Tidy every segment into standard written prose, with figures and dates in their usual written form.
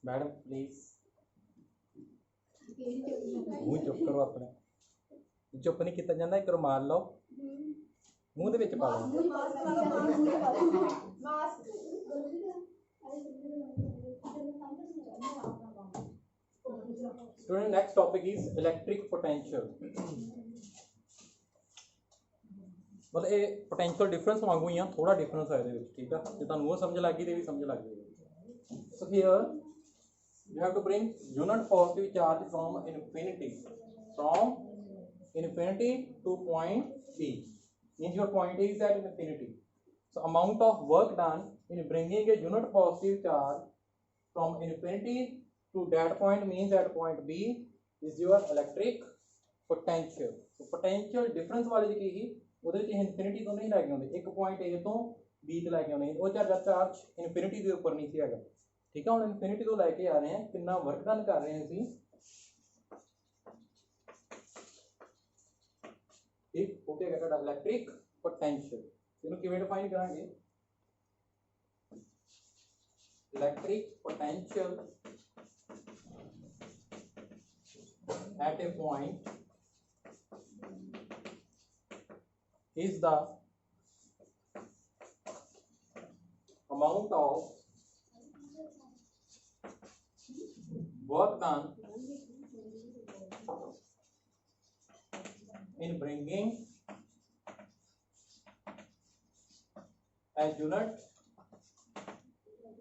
Madam please मुंह चुप करो अपने चुप नहीं किया जाता एक रुमाल लो मुंह दे विच पा लो student next topic is electric potential मतलब ये पोटेंशियल डिफरेंस वांगू ही थोड़ा डिफरेंस है ठीक है जो तुहानू वो समझ लग गई तो भी समझ लग गई so here you have to bring unit positive charge from infinity to point B means your point A is at infinity so amount of work done in bringing a unit positive charge from infinity to that point means at point B is your electric potential so potential difference वाले की ही ਉਹਦੇ ਵਿੱਚ infinity ਤੋਂ ਨਹੀਂ ਲੈ ਕੇ ਆਉਂਦੇ ਇੱਕ point A ਤੋਂ B ਤੇ ਲੈ ਕੇ ਆਉਂਦੇ ਉਹ ਚਾਰਜ ਇਨਫਿਨਿਟੀ ਦੇ ਉੱਪਰ ਨਹੀਂ ਸੀ ਹੈਗਾ ठीक है हम इनफिनिटी तो लैके आ रहे हैं कितना वर्क डन कर रहे हैं असी ठीक ओके कहता इलेक्ट्रिक पोटेंशियल इसको किवें डिफाइन करांगे electric potential at A point is the amount of work done in bringing a unit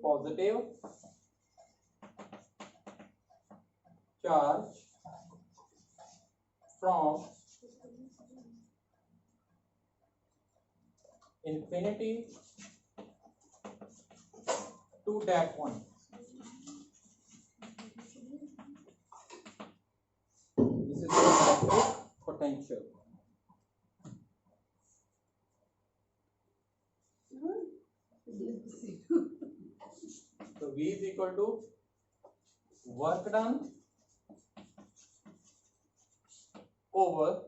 positive charge from infinity to that point. This is the electric potential. So V is equal to work done over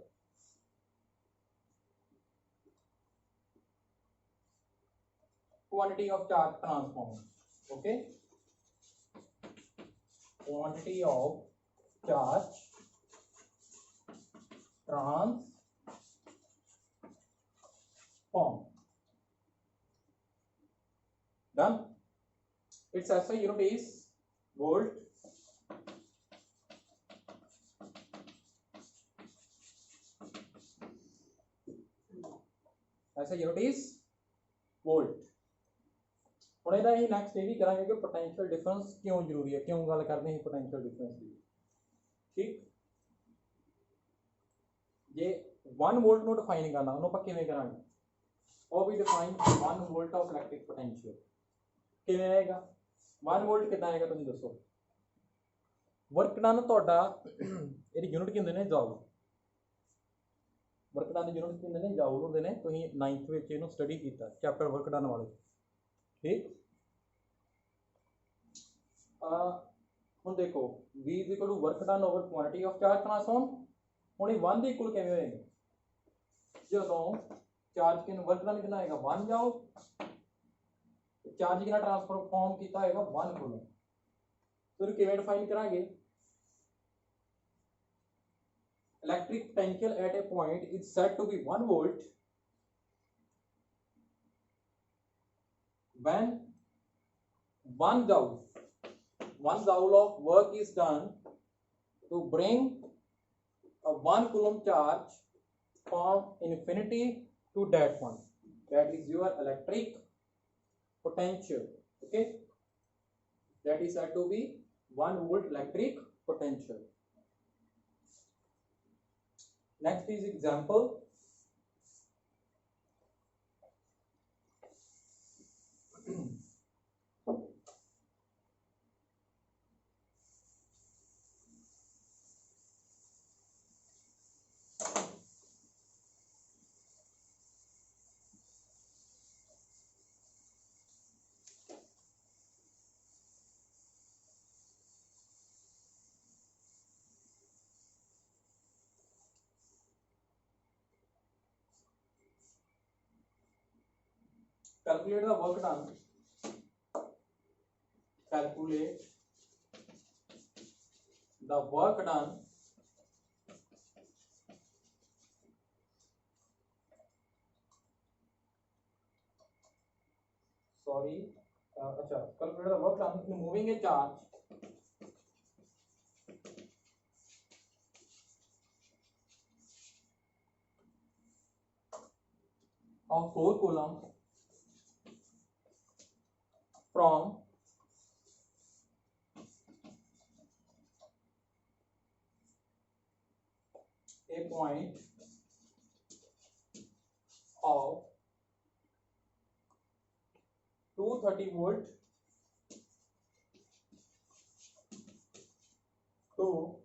quantity of charge transformed. Okay, quantity of charge transformed. Done. Its SI unit is volt. SI unit is volt. ਹੁਣ ਇਹਦਾ ਅਸੀਂ next ਇਹ ਵੀ ਕਰਾਂਗੇ ਕਿ potential difference ਕਿਉਂ ਜ਼ਰੂਰੀ ਹੈ ਕਿਉਂ ਗੱਲ ਕਰਦੇ ਹਾਂ ਪੋਟੈਂਸ਼ੀਅਲ ਡਿਫਰੈਂਸ ਦੀ ਠੀਕ ਜੇ 1 ਵੋਲਟ ਨੂੰ ਡਿਫਾਈਨ ਕਰਨਾ ਉਹਨੂੰ ਆਪਾਂ ਕਿਵੇਂ ਕਰਾਂਗੇ ਉਹ ਵੀ define 1 volt of electric potential ਕਿਵੇਂ ਆਏਗਾ 1 ਵੋਲਟ ਕਿੱਦਾਂ ਆਏਗਾ ਤੁਸੀਂ ਦੱਸੋ ਵਰਕ ਡਨ ਤੁਹਾਡਾ ਇਹਦੀ ਯੂਨਿਟ ਕੀ ਹੁੰਦੇ ਨੇ ਜਾਊਲ ਵਰਕ ਡਨ ਦੀ ਯੂਨਿਟ ਕੀ ਹੁੰਦੇ ਨੇ ਜਾਊਲ ਹੁੰਦੇ ਨੇ ਤੁਸੀਂ 9th ਵਿੱਚ ਇਹਨੂੰ ਸਟੱਡੀ ਕੀਤਾ ਚੈਪਟਰ ਵਰਕ ਡਨ ਵਾਲੇ ठीक ਹੁਣ ਦੇਖੋ V is equal to work done over quantity of charge transformed ਹੁਣ ਇਹ 1 ਦੇ ਇਕੁਅਲ ਕਿਵੇਂ ਹੋਏਗਾ ਜਦੋਂ ਚਾਰਜ ਕਿੰਨਾ ਵਰਕ ਡਨ ਕਿੰਨਾ ਆਏਗਾ 1 ਜਾਓ ਚਾਰਜ ਕਿੰਨਾ ਟ੍ਰਾਂਸਫਾਰਮ ਕੀਤਾ ਹੋਏਗਾ 1 ਕੋਲੋਂ ਫਿਰ ਕਿਵੇਂ ਡਿਫਾਈਨ ਕਰਾਂਗੇ electric potential at a point is said to be 1 volt when 1 joule of work is done to bring a 1 coulomb charge from infinity to that point that is your electric potential okay that is said to be 1 volt electric potential next is example calculate the work done. Calculate the work done अच्छा, calculate the work done in moving a charge of 4 coulomb from a point of 230 volt to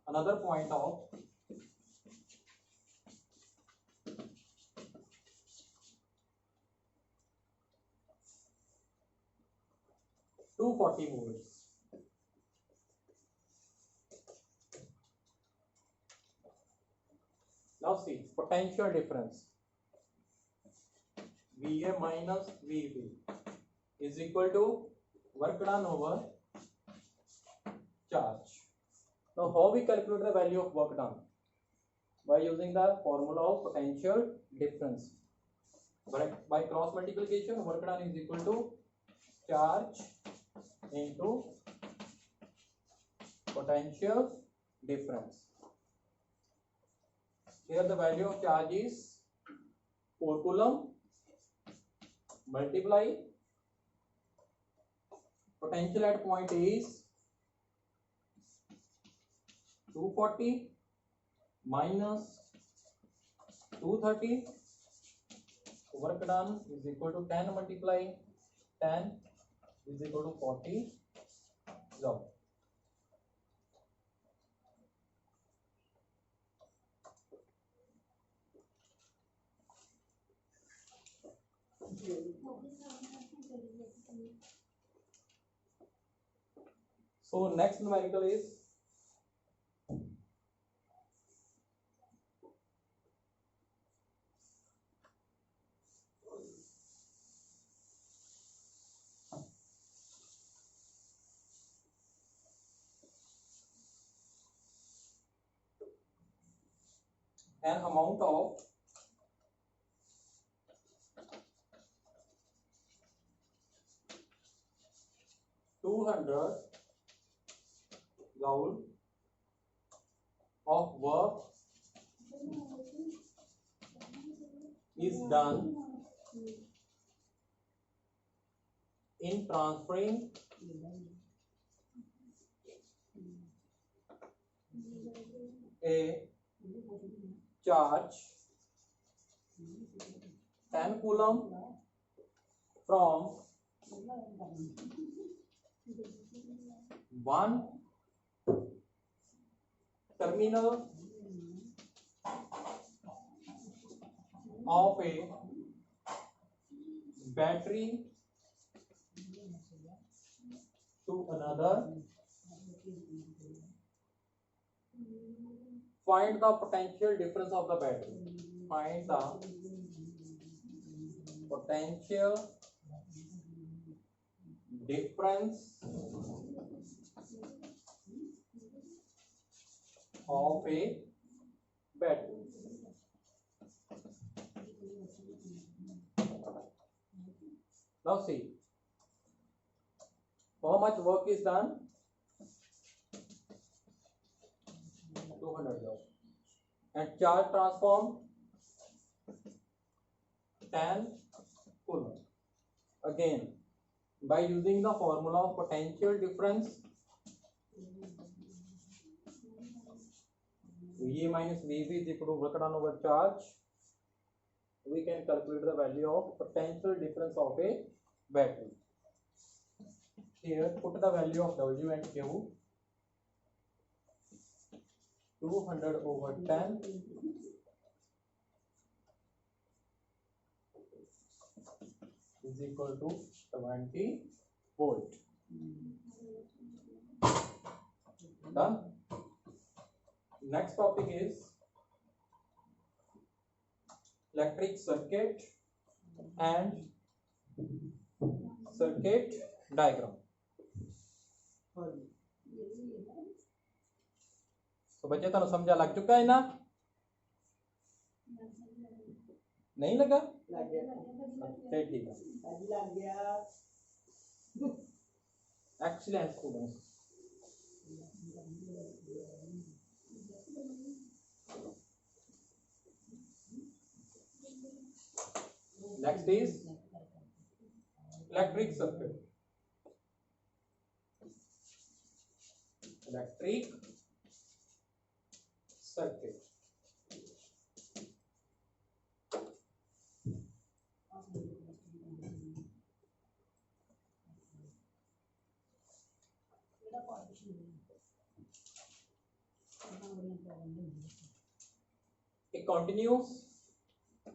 another point of 240 volts. Now see potential difference. VA minus VB is equal to work done over charge. Now how we calculate the value of work done? By using the formula of potential difference. By cross multiplication, work done is equal to charge into potential difference. Here the value of charge is 4 coulomb multiply potential at point is 240 minus 230, work done is equal to 10 multiply 10 is equal to 40 joule. So next numerical is an amount of $200 of work is done in transferring a charge 10 coulomb from one terminal of a battery to another. Find the potential difference of the battery. Find the potential difference of a battery. Now see how much work is done. 200 joules. And charge transformed 10 coulomb. Again, by using the formula of potential difference, VA minus VB is equal to work done over charge, we can calculate the value of potential difference of a battery. Here, put the value of W and Q. 200 over 10 is equal to 20 volt. Done. Next topic is electric circuit. and circuit diagram. तो बच्चे तुहानू समझा लग चुका है ना? नहीं लगा? फिर ठीक है। Excellent students. Next is electric circuit. Electric circuit. A continuous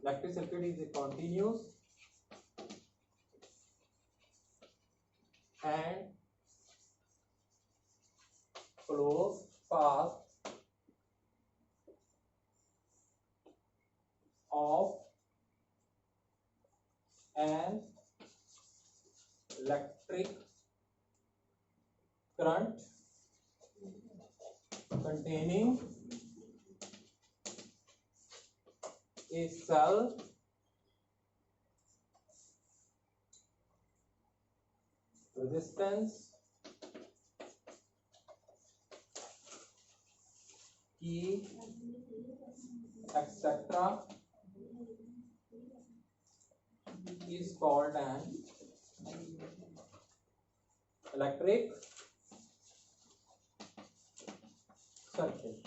electric circuit is a continuous and closed path of an electric current containing a cell resistance key etc. is called an electric circuit.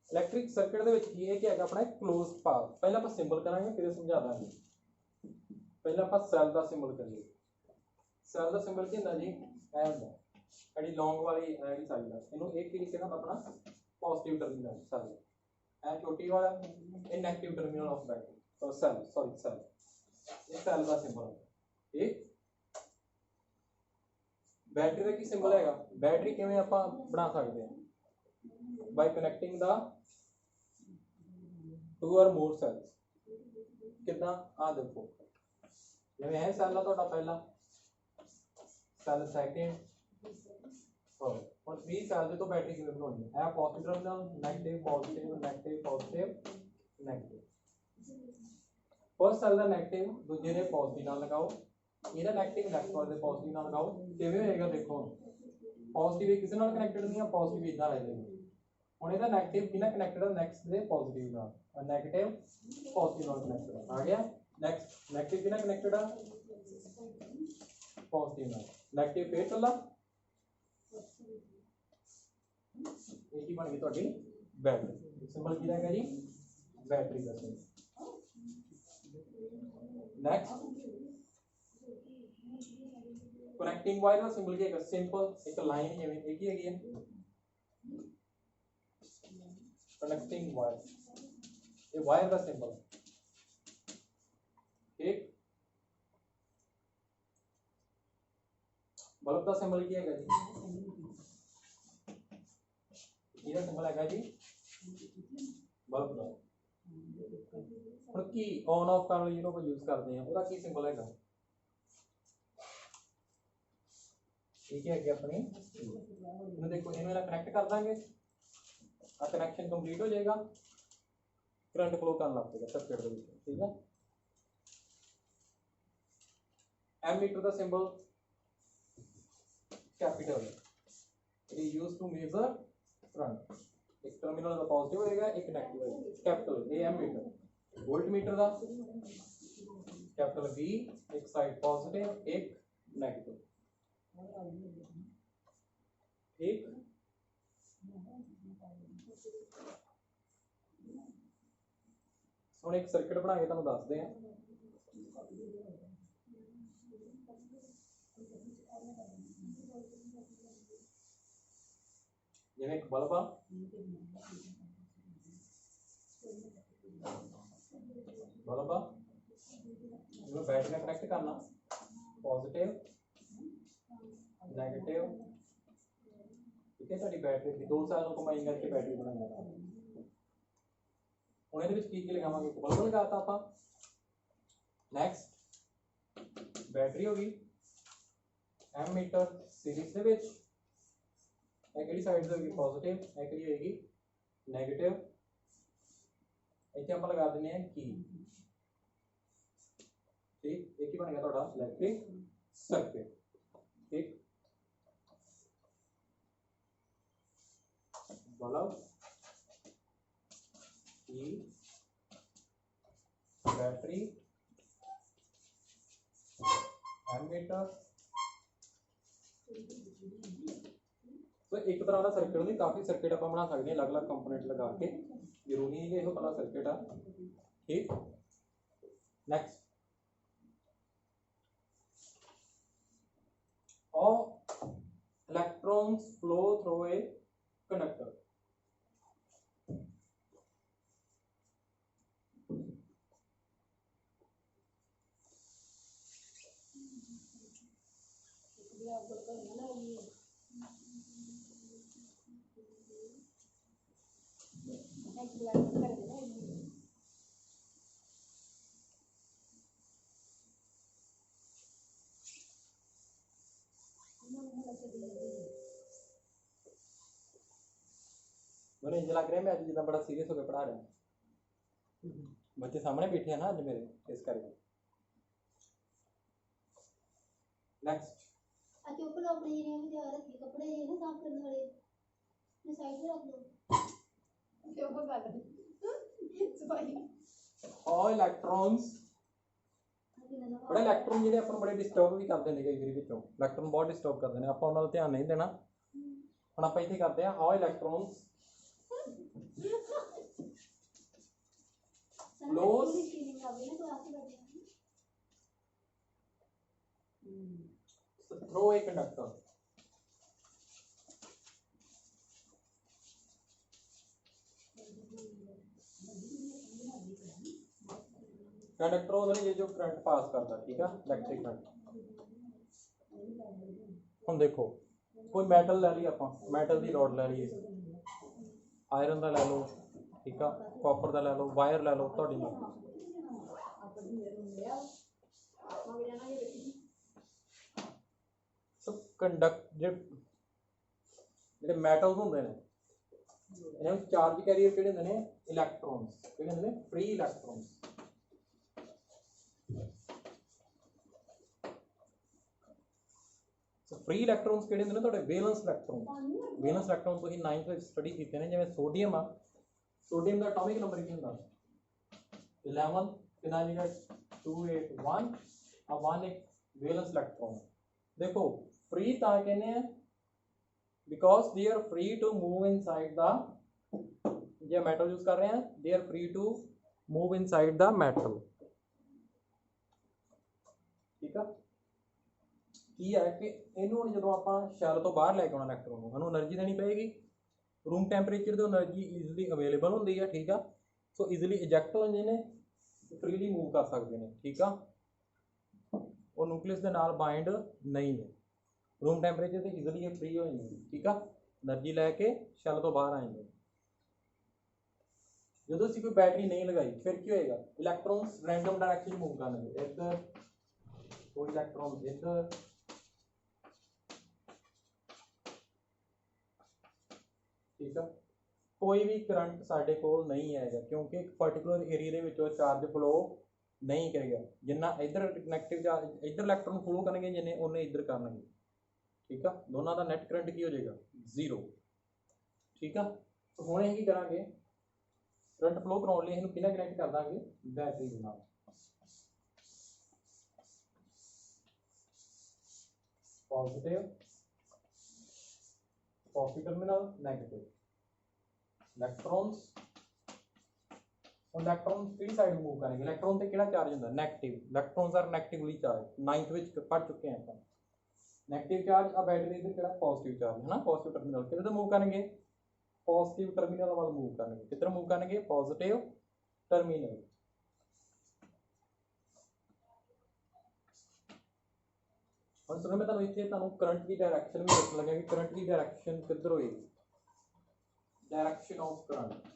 Electric circuit ਦੇ ਵਿੱਚ ਕੀ ਹੈ ਕਿ ਹੈਗਾ ਆਪਣਾ closed path. ਪਹਿਲਾਂ ਆਪਾਂ symbol ਕਰਾਂਗੇ ਫਿਰ ਸਮਝਾ ਦਾਂਗੇ। ਪਹਿਲਾਂ ਆਪਾਂ ਸੈੱਲ ਦਾ ਸਿੰਬਲ ਕਰੀਏ। ਸੈੱਲ ਦਾ ਸਿੰਬਲ ਕੀ ਹੁੰਦਾ ਜੀ? ਇਹ ਹੁੰਦਾ ਜਿਹੜੀ ਲੌਂਗ ਵਾਲੀ ਜਿਹੜੀ ਸਾਈਡ ਆ ਇਹਨੂੰ ਇਹ ਕੀ ਲਿਖਣਾ ਆਪਣਾ ਪੋਜ਼ਿਟਿਵ ਟਰਮੀਨਲ ਸੈੱਲ। ਇਹ ਛੋਟੀ ਵਾਲਾ ਇਹ negative terminal of battery cell cell. ਇਹ ਸੈੱਲ ਦਾ ਸਿੰਬਲ ਹੈ। ਠੀਕ। बैटरी का की सिंबल है? बैटरी किवें आपां बना सकते हैं? बाय कनेक्टिंग द टू और मोर सेल्स। कितना? आ देखो जिवें है सैल है तुहाडा पहला सैल सेकंड और 3 सैल दे तो बैटरी किवें बनाउणी है? ए positive terminal negative positive negative positive negative. First cell दा नेगेटिव दूजे दे पॉजिटिव नाल लगाओ। ਇਹਦਾ ਨੈਗੇਟਿਵ ਲੈਫਟ ਵਾਲੇ ਦੇ ਪੋਜ਼ਿਟਿਵ ਨਾਲ ਲਗਾਓ। ਕਿਵੇਂ ਹੋਏਗਾ ਦੇਖੋ ਪੋਜ਼ਿਟਿਵ ਕਿਸੇ ਨਾਲ ਕਨੈਕਟਡ ਨਹੀਂ ਆ ਪੋਜ਼ਿਟਿਵ ਇਦਾਂ ਰਹਿ ਜਾਏਗਾ। ਹੁਣ ਇਹਦਾ ਨੈਗੇਟਿਵ ਕਿਹਨਾਂ ਕਨੈਕਟਡ ਹੈ? ਨੈਕਸਟ ਦੇ ਪੋਜ਼ਿਟਿਵ ਨਾਲ ਨੈਗੇਟਿਵ ਪੋਜ਼ਿਟਿਵ ਨਾਲ ਕਨੈਕਟਡ ਆ ਗਿਆ। ਨੈਕਸਟ ਨੈਗੇਟਿਵ ਕਿਹਨਾਂ ਕਨੈਕਟਡ ਆ? ਪੋਜ਼ਿਟਿਵ ਨਾਲ। ਨੈਗੇਟਿਵ ਫੇਰ ਚੱਲਾ ਇਹ ਕੀ ਬਣ ਗਈ ਤੁਹਾਡੀ बैटरी। सिंबल की रहेगा जी बैटरी का सिंबल। नेक्स्ट कनेक्टिंग वायर का सिंबल क्या है? सिंपल एक लाइन है एक ही है कनेक्टिंग वायर। ये वायर का सिंबल ठीक। बल्ब का सिंबल क्या है जी? ये सिंबल है जी बल्ब का। और की ऑन ऑफ करने जिन्हों को यूज करते हैं उसका की सिंबल है? ठीक है कि अपनी इन्हें देखो इन्हें कनेक्ट कर देंगे आ कनेक्शन कंप्लीट हो जाएगा करंट फ्लो करने लग पेगा सर्किट दे विच। ठीक है। एमीटर का symbol capital it is used to measure current. एक टर्मिनल का पॉजिटिव होएगा एक नेगेटिव होएगा capital A ammeter. Voltmeter का कैपिटल V एक साइड पॉजिटिव एक नेगेटिव। ठीक। हम एक सर्किट बना के तुहानू दसदे हैं। जिवें एक बल्ब आ जिवें बैटरी में कनेक्ट करना पॉजिटिव नेगेटिव। ठीक है। साडी बैटरी की 2 साल को कंबाइन करके बैटरी बनाई है। ਹੁਣ ਇਹਦੇ ਵਿੱਚ ਕੀ ਕੀ ਲਗਾਵਾਂਗੇ, ਬਲਬ ਲਗਾਤਾ ਆਪਾਂ। ਨੈਕਸਟ बैटरी होगी, एमीटर सीरीज ਦੇ ਵਿੱਚ ਇਹ ਕਿਹੜੀ ਸਾਈਡ ਤੇ ਹੋਗੀ ਪੋਜ਼ਿਟਿਵ, ਇਹ ਕਿਹੜੀ ਹੋਏਗੀ ਨੈਗੇਟਿਵ। ਇੱਥੇ ਆਪਾਂ ਲਗਾ ਦਿੰਦੇ ਹਾਂ ਕੀ, ठीक। एक ही बन गया थोड़ा इलेक्ट्रिक सर्किट, ठीक। बल्ब की बैटरी एमीटर, तो एक तरह का सर्किट नहीं, काफी सर्किट आप बना सकते हैं अलग अलग कंपोनेंट लगा के, जरूरी नहीं है कि पहला सर्किट है, ठीक। Next all electrons flow through a conductor, मैंने इंज लग रहा है मैं अज जिदा बड़ा सीरियस होकर पढ़ा रहा, बच्चे सामने बैठे हैं ना अज मेरे, इस करके। नेक्स्ट अच्छा ऊपर अपने ये भी ध्यान रखिए, कपड़े ये ना साफ करने वाले ये साइड पे रख दो, क्यों को कर सफाई। all electrons, बड़े इलेक्ट्रॉन ਜਿਹੜੇ ਆਪਾਂ ਨੂੰ ਬੜੇ ਡਿਸਟਰਬ ਵੀ ਕਰਦੇ ਨੇ ਕਈ ਵਾਰੀ ਵਿੱਚੋਂ, ਇਲੈਕਟ੍ਰੋਨ ਬਹੁਤ ਡਿਸਟਰਬ ਕਰਦੇ ਨੇ, ਆਪਾਂ ਉਹਨਾਂ ਦਾ ਧਿਆਨ ਨਹੀਂ ਦੇਣਾ। ਹੁਣ ਆਪਾਂ ਇੱਥੇ ਕਰਦੇ ਹਾਂ all electrons flows through a conductor, conductor होता है जो करंट पास करता, ठीक है, इलेक्ट्रिक करंट। हम देखो कोई मैटल ले ली, आप मैटल की रॉड ले ली, आयरन का लै लो, ठीक है, कॉपर का लै लो, वायर लै लो, थोड़ी कंडक्ट जो मैटल्स होंगे ने इन्हें चार्ज कैरियर किहड़े होंदे ने, इलैक्ट्रॉन्स, किहड़े होंदे ने, फ्री इलैक्ट्रॉन्स। फ्री इलैक्ट्रॉन्स किहड़े होंदे ने तुहाडे, वैलेंस इलैक्ट्रॉन। वैलेंस इलैक्ट्रॉन तुसीं 9th ਵਿੱਚ स्टडी कीते ने, जिवें सोडियम आ, सोडियम ਦਾ एटॉमिक नंबर ਕੀ ਹੁੰਦਾ 11, कितना लिखा 281 और 1 एक वैलेंस इलैक्ट्रॉन। देखो फ्री ਤਾਂ कहने हैं because they are free to move inside the, जो मेटल यूज कर रहे हैं they are free to move inside the metal, ठीक है। ਕੀ ਹੈ ਕਿ ਇਹਨੂੰ ਜਦੋਂ ਆਪਾਂ ਸ਼ੈਲ ਤੋਂ ਬਾਹਰ ਲੈ ਕੇ ਆਉਣਾ ਇਲੈਕਟ੍ਰੋਨ ਨੂੰ, ਇਹਨੂੰ એનર્ਜੀ ਦੇਣੀ ਪਏਗੀ, रूम ਟੈਂਪਰੇਚਰ ਤੇ એનર્ਜੀ ਈਜ਼ੀਲੀ ਅਵੇਲੇਬਲ ਹੁੰਦੀ ਹੈ, ਠੀਕ ਆ। ਸੋ ਈਜ਼ੀਲੀ ਇਜੈਕਟ ਹੋ ਜਾਂਦੇ ਨੇ, ਫ੍ਰੀਲੀ ਮੂਵ ਕਰ ਸਕਦੇ ਨੇ, ਠੀਕ ਆ। ਉਹ ਨਿਊਕਲੀਅਸ ਦੇ ਨਾਲ ਬਾਈਂਡ ਨਹੀਂ ਨੇ, रूम ਟੈਂਪਰੇਚਰ ਤੇ ਈਜ਼ੀਲੀ ਇਹ ਫ੍ਰੀ ਹੋ ਜਾਂਦੇ ਨੇ, ਠੀਕ ਆ, એનર્ਜੀ ਲੈ ਕੇ ਸ਼ੈਲ ਤੋਂ ਬਾਹਰ ਆ ਜਾਂਦੇ। ਜਦੋਂ ਅਸੀਂ ਕੋਈ ਬੈਟਰੀ ਨਹੀਂ ਲਗਾਈ ਫਿਰ ਕੀ ਹੋਏਗਾ, ਇਲੈਕਟ੍ਰੋਨਸ ਰੈਂਡਮ ਡਾਇਰੈਕਸ਼ਨ ਮੂਵ ਕਰਨਗੇ, ਇੱਧਰ ਕੋਈ ਇਲੈਕਟ੍ਰੋਨ ਇੱਧਰ, ठीक है। कोई भी करंट साढ़े को नहीं आएगा क्योंकि एक पर्टिकुलर एरिया ਦੇ ਵਿੱਚੋਂ चार्ज फ्लो नहीं करेगा, जिन्ना इधर नेगेटिव चार्ज इधर इलेक्ट्रॉन फ्लो करेंगे जिन्ने उन्ने इधर करनगे, ठीक है। दोनों का नेट करंट की हो जाएगा 0, ठीक है। तो हुण यही करांगे, करंट फ्लो कराउण लई इहनूं किहनां कनैक्ट कर दांगे, बैटरी दे नाल। Positive positive terminal, negative electrons, electrons किहड़ी साइड मूव करेंगे, इलेक्ट्रॉन ते किहड़ा चार्ज हुंदा, negative, electrons are negatively charged, 9th विच पढ़ चुके हैं अपन। नेगेटिव चार्ज आ बैटरी इधर किहड़ा पॉजिटिव चार्ज है ना, पॉजिटिव टर्मिनल किधर मूव करेंगे, पॉजिटिव टर्मिनल वाल मूव करेंगे, किधर मूव करेंगे, पॉजिटिव टर्मिनल। और सुनो मैं तुहानूं इत्थे तुहानूं करंट की डायरेक्शन भी दस लगा कि करंट की डायरेक्शन किधर होएगी, डायरेक्शन ऑफ करंट,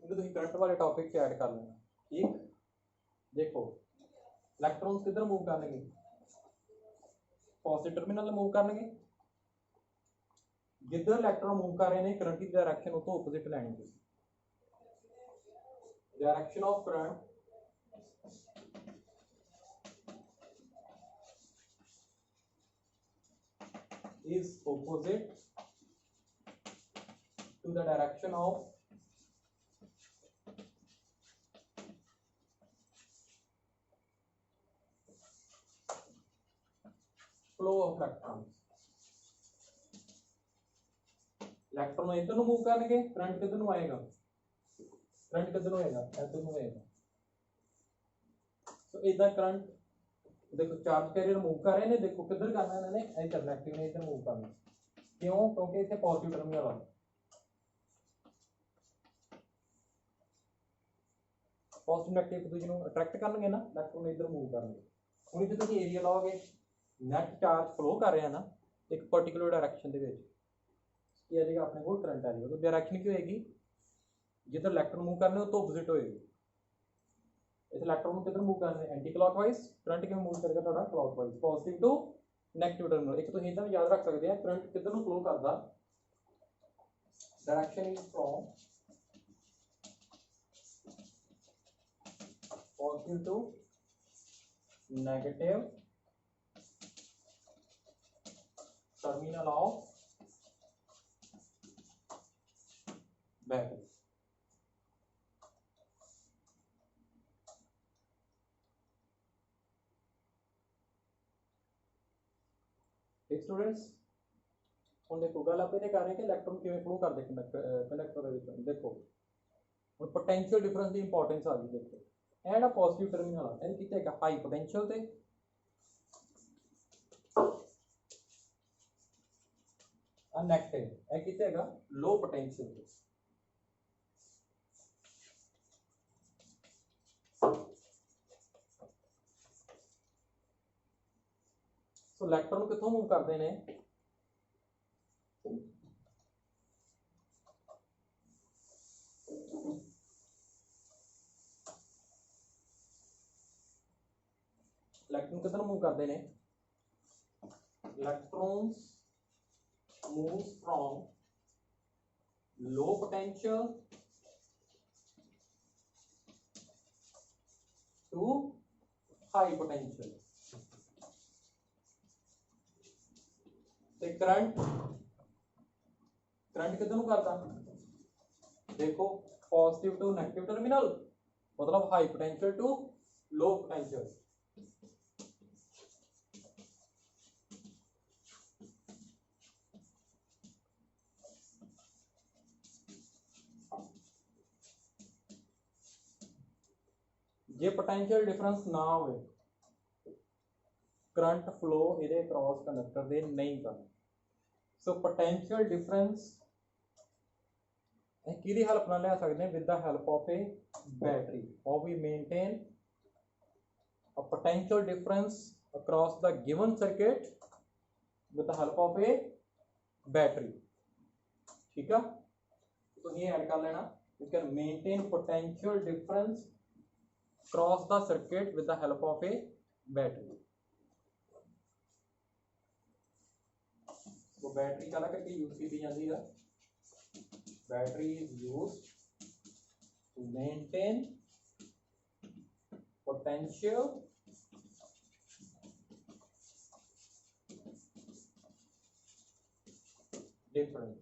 ਇਹਨੂੰ ਤੁਸੀਂ ਕਰੰਟ ਵਾਲੇ ਟੌਪਿਕ 'ਚ ਐਡ ਕਰ ਲੈਣਾ। ਠੀਕ, ਦੇਖੋ ਇਲੈਕਟ੍ਰੋਨਸ ਕਿੱਧਰ मूव ਕਰਨਗੇ, पॉजिटिव टर्मिनल मूव करनगे। जिधर इलेक्ट्रॉन मूव कर रहे हैं करंट की डायरेक्शन उतो ऑपोजिट लैनी है। Direction of current is opposite to the direction of flow of electrons। Electron इधर ਨੂੰ मूव करनगे, करंट किधर ਨੂੰ आएगा, करंट किधर ਨੂੰ आएगा, इधर ਨੂੰ आएगा। तो इधर करंट देखो चार्ज कैरियर मूव कर रहे हैं, देखो किधर करना है इन्होंने, इधर नेगेटिव ने इधर मूव करना। क्यों, क्योंकि इतने पॉजिटिव टर्मिनल है। पॉजिटिव नेगेटिव एक दूसरे को अट्रैक्ट करनगे ना, इलेक्ट्रॉन इधर मूव करनगे। हुण जे तुसीं एरिया लाओगे, नेट चार्ज फ्लो कर रहा है ना एक पर्टिकुलर डायरेक्शन दे विच, ये आ जाएगा अपने को करंट आ जाएगा। तो डायरेक्शन की होएगी, जिधर इलेक्ट्रॉन मूव करने उस तो ऑपोजिट होएगी। इस इलेक्ट्रॉन किधर मूव करने, एंटी क्लॉकवाइज। करंट किवें मूव करेगा थोड़ा clockwise, positive to negative terminal. एक तुसीं इदां भी याद रख सकते हैं, करंट किधर ਨੂੰ फ्लो करदा, direction is from positive to negative terminal of battery. ठीक स्टूडेंट्स, हम देखो गल आप कर रहे हैं कि इलेक्ट्रॉन किवें फ्लो करते कंडक्टर दे विच। देखो हुण पोटेंशियल डिफरेंस की इंपॉर्टेंस आ गई। देखो ਇਹ ਜਿਹੜਾ पॉजिटिव टर्मिनल ਆ ਇਹ ਕਿਤੇ ਹੈਗਾ हाई पोटेंशियल ਤੇ, ਆ नेगेटिव ਇਹ ਕਿਤੇ ਹੈਗਾ लो पोटेंशियल ਤੇ। सो इलेक्ट्रॉन कितों मूव करते हैं, इलेक्ट्रॉन किधर मूव करते हैं, electrons move from low potential to high potential. Current current किधर करता, देखो पॉजिटिव टू नेगेटिव टर्मिनल, मतलब high potential to low potential. जे पोटेंशियल डिफरेंस ना हो, करंट फ्लो इहदे क्रॉस कंडक्टर दे नहीं करना। सो पोटेंशियल डिफरेंस किहदी हेल्प नाल लिया सकते हैं, with the help of a battery. How we maintain a potential difference across the given circuit with the help of a battery. ठीक है, तो ये ऐड कर लेना, you can maintain potential difference cross the circuit with the help of a battery. तो battery का करके use की जाती है, battery is used to maintain potential difference.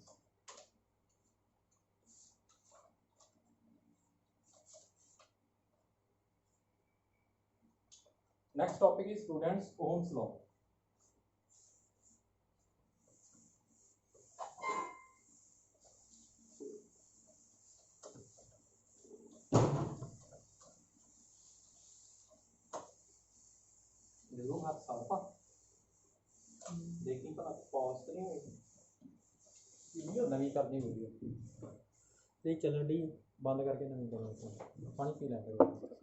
Next topic is students Ohm's law. देखो हाथ साफा देखी पर पॉज तो नहीं हुई, वीडियो नवी करनी वीडियो ये चलन दी, बंद करके नवी करो, पानी पी लें करो।